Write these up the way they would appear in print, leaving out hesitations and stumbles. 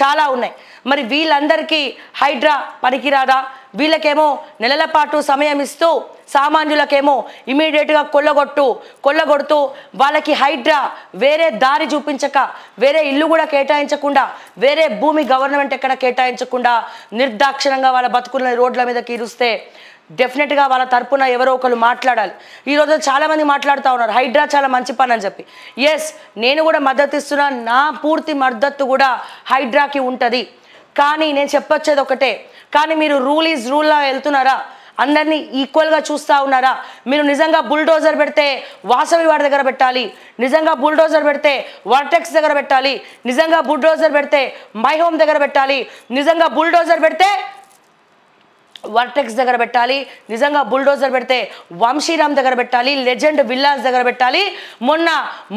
చాలా ఉన్నాయి. మరి వీళ్ళందరికీ హైడ్రా పనికిరాదా? వీళ్ళకేమో నెలల పాటు సమయం ఇస్తూ సామాన్యులకేమో ఇమీడియట్గా కొల్లగొడుతూ వాళ్ళకి హైడ్రా వేరే దారి చూపించక, వేరే ఇల్లు కూడా కేటాయించకుండా, వేరే భూమి గవర్నమెంట్ ఎక్కడ కేటాయించకుండా నిర్దాక్షిణంగా వాళ్ళ బతుకుల రోడ్ల మీదకి ఇరుస్తే డెఫినెట్గా వాళ్ళ తరపున ఎవరో ఒకరు మాట్లాడాలి. ఈరోజు చాలామంది మాట్లాడుతూ ఉన్నారు హైడ్రా చాలా మంచి పని అని చెప్పి. ఎస్, నేను కూడా మద్దతు ఇస్తున్నా. నా పూర్తి మద్దతు కూడా హైడ్రాకి ఉంటుంది. కానీ నేను చెప్పొచ్చేది ఒకటే, కానీ మీరు రూల్ ఈజ్ రూల్లా వెళ్తున్నారా? అందరినీ ఈక్వల్గా చూస్తూ ఉన్నారా? మీరు నిజంగా బుల్డోజర్ పెడితే వాసవి వాడి దగ్గర పెట్టాలి, నిజంగా బుల్డోజర్ పెడితే వర్టెక్స్ దగ్గర పెట్టాలి, నిజంగా బుల్డోజర్ పెడితే మై హోమ్ దగ్గర పెట్టాలి, నిజంగా బుల్డోజర్ పెడితే వర్టెక్స్ దగ్గర పెట్టాలి, నిజంగా బుల్డోజర్ పెడితే వంశీరామ్ దగ్గర పెట్టాలి, లెజెండ్ విల్లాస్ దగ్గర పెట్టాలి. మొన్న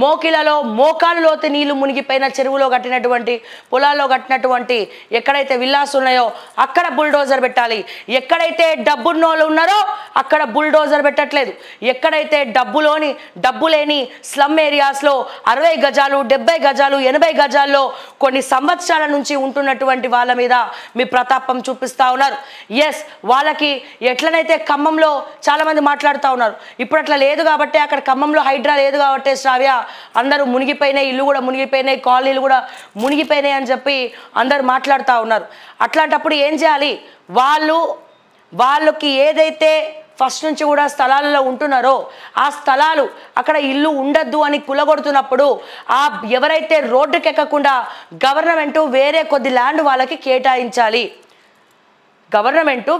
మోకిలలో మోకాలు లోతు నీళ్లు మునిగిపోయిన చెరువులో కట్టినటువంటి పొలాల్లో కట్టినటువంటి ఎక్కడైతే విల్లాస్ ఉన్నాయో అక్కడ బుల్డోజర్ పెట్టాలి. ఎక్కడైతే డబ్బున్నోళ్ళు ఉన్నారో అక్కడ బుల్డోజర్ పెట్టట్లేదు. ఎక్కడైతే డబ్బు లేని స్లమ్ ఏరియాస్లో 60 గజాలు 70 గజాలు 80 గజాల్లో కొన్ని సంవత్సరాల నుంచి ఉంటున్నటువంటి వాళ్ళ మీద మీ ప్రతాపం చూపిస్తూ ఉన్నారు. ఎస్, వాళ్ళకి ఎట్లనైతే ఖమ్మంలో చాలామంది మాట్లాడుతూ ఉన్నారు, ఇప్పుడు అట్లా లేదు కాబట్టి, అక్కడ ఖమ్మంలో హైడ్రా లేదు కాబట్టి శ్రావ్య అందరూ మునిగిపోయినాయి, ఇల్లు కూడా మునిగిపోయినాయి, కాలనీలు కూడా మునిగిపోయినాయి అని చెప్పి అందరూ మాట్లాడుతూ ఉన్నారు. అట్లాంటప్పుడు ఏం చేయాలి? వాళ్ళకి ఏదైతే ఫస్ట్ నుంచి కూడా స్థలాలలో ఉంటున్నారో ఆ స్థలాలు అక్కడ ఇల్లు ఉండద్దు అని కులగొడుతున్నప్పుడు ఎవరైతే రోడ్డుకి ఎక్కకుండా గవర్నమెంటు వేరే కొద్ది ల్యాండ్ వాళ్ళకి కేటాయించాలి.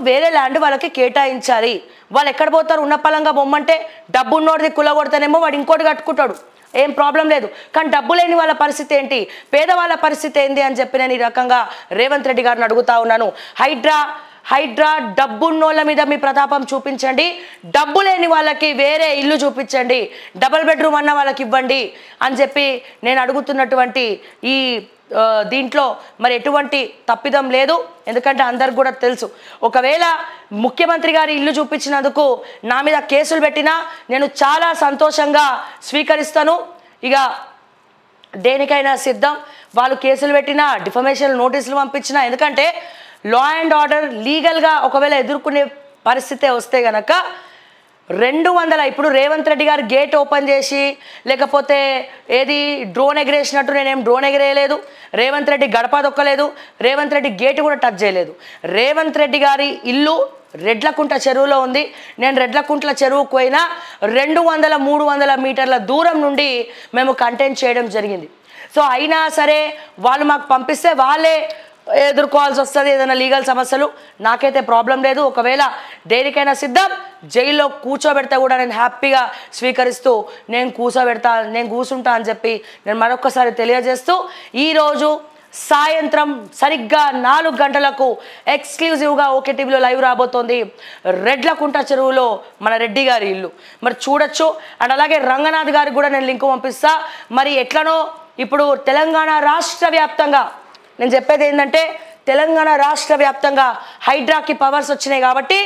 వేరే ల్యాండ్ వాళ్ళకి కేటాయించాలి. వాళ్ళు ఎక్కడ పోతారు? ఉన్న పలంగా బొమ్మంటే డబ్బు ఉన్నోడిది కులగొడతానేమో వాడు ఇంకోటి కట్టుకుంటాడు, ఏం ప్రాబ్లం లేదు. కానీ డబ్బు లేని వాళ్ళ పరిస్థితి ఏంటి, పేదవాళ్ళ పరిస్థితి ఏంటి అని చెప్పి నేను ఈ రకంగా రేవంత్ రెడ్డి గారిని అడుగుతా ఉన్నాను. హైడ్రా డబ్బున్నోళ్ళ మీద మీ ప్రతాపం చూపించండి, డబ్బు లేని వాళ్ళకి వేరే ఇల్లు చూపించండి, డబుల్ బెడ్రూమ్ అన్న వాళ్ళకి ఇవ్వండి అని చెప్పి నేను అడుగుతున్నటువంటి ఈ దీంట్లో మరి ఎటువంటి తప్పిదం లేదు. ఎందుకంటే అందరికి కూడా తెలుసు, ఒకవేళ ముఖ్యమంత్రి గారి ఇల్లు చూపించినందుకు నా మీద కేసులు పెట్టినా నేను చాలా సంతోషంగా స్వీకరిస్తాను. ఇక దేనికైనా సిద్ధం. వాళ్ళు కేసులు పెట్టినా, డిఫమేషన్ నోటీసులు పంపించినా, ఎందుకంటే లా అండ్ ఆర్డర్ లీగల్గా ఒకవేళ ఎదుర్కొనే పరిస్థితే వస్తే గనక 200 ఇప్పుడు రేవంత్ రెడ్డి గారు గేట్ ఓపెన్ చేసి లేకపోతే ఏది డ్రోన్ ఎగిరేసినట్టు నేనేం డ్రోన్ ఎగిరేయలేదు, రేవంత్ రెడ్డి గడప దొక్కలేదు, రేవంత్ రెడ్డి గేట్ కూడా టచ్ చేయలేదు. రేవంత్ రెడ్డి గారి ఇల్లు రెడ్లకుంట చెరువులో ఉంది. నేను రెడ్లకుంట్ల చెరువుకు పోయినా 200-300 మీటర్ల దూరం నుండి మేము కంటెంట్ చేయడం జరిగింది. సో అయినా సరే వాళ్ళు మాకు పంపిస్తే వాళ్ళే ఎదుర్కోవాల్సి వస్తుంది ఏదైనా లీగల్ సమస్యలు. నాకైతే ప్రాబ్లం లేదు. ఒకవేళ దేనికైనా సిద్ధం. జైల్లో కూర్చోబెడితే కూడా నేను హ్యాపీగా స్వీకరిస్తూ నేను కూర్చుంటా అని చెప్పి నేను మరొకసారి తెలియజేస్తూ ఈరోజు సాయంత్రం సరిగ్గా 4 గంటలకు ఎక్స్క్లూజివ్గా ఓకే టీవీలో లైవ్ రాబోతోంది రెడ్లకుంట చెరువులో మన రెడ్డి గారి ఇల్లు. మరి చూడొచ్చు. అండ్ అలాగే రంగనాథ్ గారికి కూడా నేను లింక్ పంపిస్తా. మరి ఎట్లనో ఇప్పుడు తెలంగాణ రాష్ట్ర వ్యాప్తంగా నేను చెప్పేది ఏంటంటే, తెలంగాణ రాష్ట్ర వ్యాప్తంగా హైడ్రాకి పవర్స్ వచ్చినాయి కాబట్టి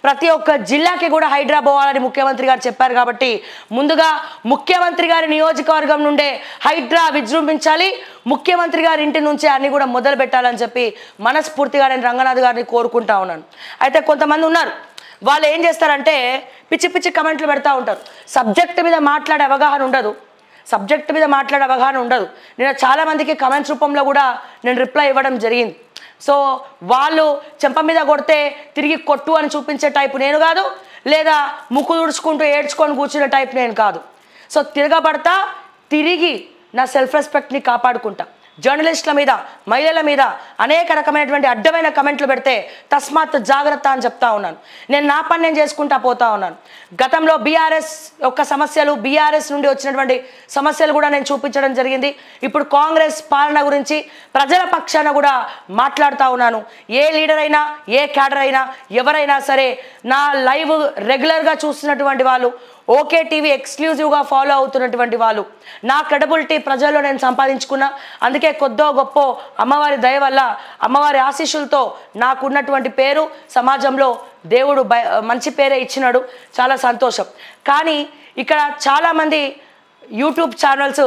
ప్రతి ఒక్క జిల్లాకి కూడా హైడ్రా పోవాలని ముఖ్యమంత్రి గారు చెప్పారు. కాబట్టి ముందుగా ముఖ్యమంత్రి గారి నియోజకవర్గం నుండే హైడ్రా విజృంభించాలి, ముఖ్యమంత్రి గారి ఇంటి నుంచే అన్ని కూడా మొదలు పెట్టాలని చెప్పి మనస్ఫూర్తిగా నేను రంగనాథ్ గారిని కోరుకుంటా ఉన్నాను. అయితే కొంతమంది ఉన్నారు, వాళ్ళు ఏం చేస్తారంటే పిచ్చి పిచ్చి కమెంట్లు పెడతా ఉంటారు. సబ్జెక్ట్ మీద మాట్లాడే అవగాహన ఉండదు. నేను చాలామందికి కమెంట్స్ రూపంలో కూడా నేను రిప్లై ఇవ్వడం జరిగింది. సో వాళ్ళు చెంప మీద కొడితే తిరిగి కొట్టు అని చూపించే టైపు నేను కాదు, లేదా ముక్కు తుడుచుకుంటూ ఏడ్చుకొని కూర్చునే టైప్ నేను కాదు. సో తిరగబడతా, తిరిగి నా సెల్ఫ్ రెస్పెక్ట్ని కాపాడుకుంటా. జర్నలిస్టుల మీద, మహిళల మీద అనేక రకమైనటువంటి అడ్డమైన కమెంట్లు పెడితే తస్మాత్ జాగ్రత్త అని చెప్తా ఉన్నాను. నేను నా పని నేను చేసుకుంటా పోతా ఉన్నాను. గతంలో బీఆర్ఎస్ యొక్క సమస్యలు, బీఆర్ఎస్ నుండి వచ్చినటువంటి సమస్యలు కూడా నేను చూపించడం జరిగింది. ఇప్పుడు కాంగ్రెస్ పాలన గురించి ప్రజల పక్షాన కూడా మాట్లాడుతూ ఉన్నాను. ఏ లీడర్ అయినా, ఏ క్యాడర్ అయినా, ఎవరైనా సరే నా లైవ్ రెగ్యులర్గా చూస్తున్నటువంటి వాళ్ళు, ఓకే టీవీ ఎక్స్క్లూజివ్గా ఫాలో అవుతున్నటువంటి వాళ్ళు, నా క్రెడిబిలిటీ ప్రజల్లో నేను సంపాదించుకున్నా. అందుకే కొద్దో గొప్ప అమ్మవారి దయ వల్ల, అమ్మవారి ఆశీస్సులతో నాకున్నటువంటి పేరు సమాజంలో దేవుడు మంచి పేరే ఇచ్చినాడు. చాలా సంతోషం. కానీ ఇక్కడ చాలామంది యూట్యూబ్ ఛానల్స్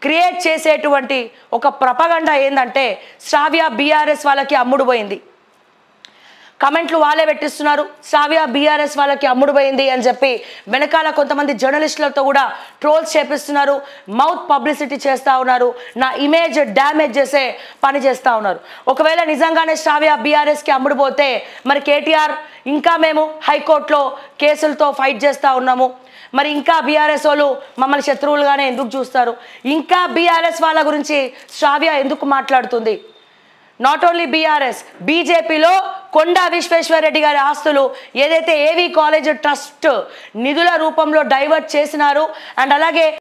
క్రియేట్ చేసేటువంటి ఒక ప్రపగండ ఏంటంటే శ్రావ్య బీఆర్ఎస్ వాళ్ళకి అమ్ముడు పోయింది. కమెంట్లు వాళ్ళే పెట్టిస్తున్నారు, శ్రావ్య బీఆర్ఎస్ వాళ్ళకి అమ్ముడు పోయింది అని చెప్పి వెనకాల కొంతమంది జర్నలిస్టులతో కూడా ట్రోల్స్ చేపిస్తున్నారు, మౌత్ పబ్లిసిటీ చేస్తూ ఉన్నారు, నా ఇమేజ్ డ్యామేజ్ చేసే పని చేస్తూ ఉన్నారు. ఒకవేళ నిజంగానే శ్రావ్య బీఆర్ఎస్కి అమ్ముడు పోతే మరి కేటీఆర్ ఇంకా మేము హైకోర్టులో కేసులతో ఫైట్ చేస్తూ ఉన్నాము, మరి ఇంకా బీఆర్ఎస్ వాళ్ళు మమ్మల్ని శత్రువులుగానే ఎందుకు చూస్తారు, ఇంకా బీఆర్ఎస్ వాళ్ళ గురించి శ్రావ్య ఎందుకు మాట్లాడుతుంది? నాట్ ఓన్లీ బీఆర్ఎస్, బీజేపీలో కొండా విశ్వేశ్వరరెడ్డి గారి ఆస్తులు ఏదైతే ఏవీ కాలేజ్ ట్రస్ట్ నిధుల రూపంలో డైవర్ట్ చేసినారు అండ్ అలాగే